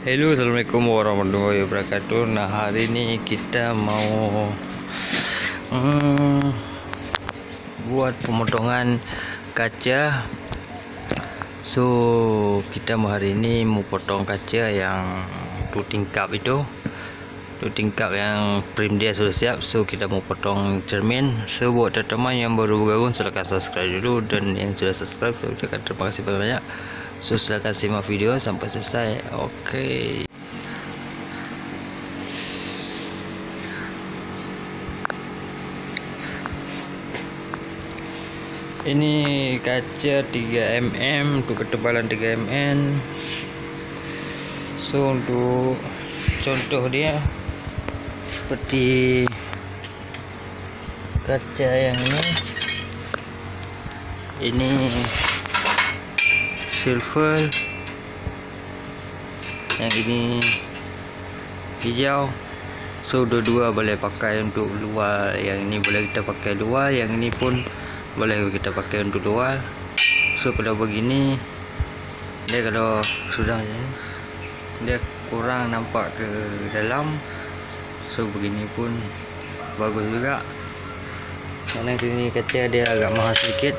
Hello, assalamualaikum warahmatullahi wabarakatuh. Nah, hari ini kita mau buat pemotongan kaca. So kita hari ini mau potong kaca yang tingkap itu, tingkap yang frame dia sudah siap. So kita mau potong cermin. So buat teman-teman yang baru bergabung, silahkan subscribe dulu, dan yang sudah subscribe saya ucapkan terima kasih banyak. So silahkan simak video sampai selesai. Oke. Ini kaca 3 mm untuk ketebalan 3 mm. So untuk contoh dia seperti kaca yang ini silver, yang ini hijau. So dua-dua boleh pakai untuk luar, yang ini boleh kita pakai luar, yang ini pun boleh kita pakai untuk luar. So kalau begini dia, kalau sudah dia kurang nampak ke dalam, so begini pun bagus juga. Karena ini kaca dia agak mahal sedikit.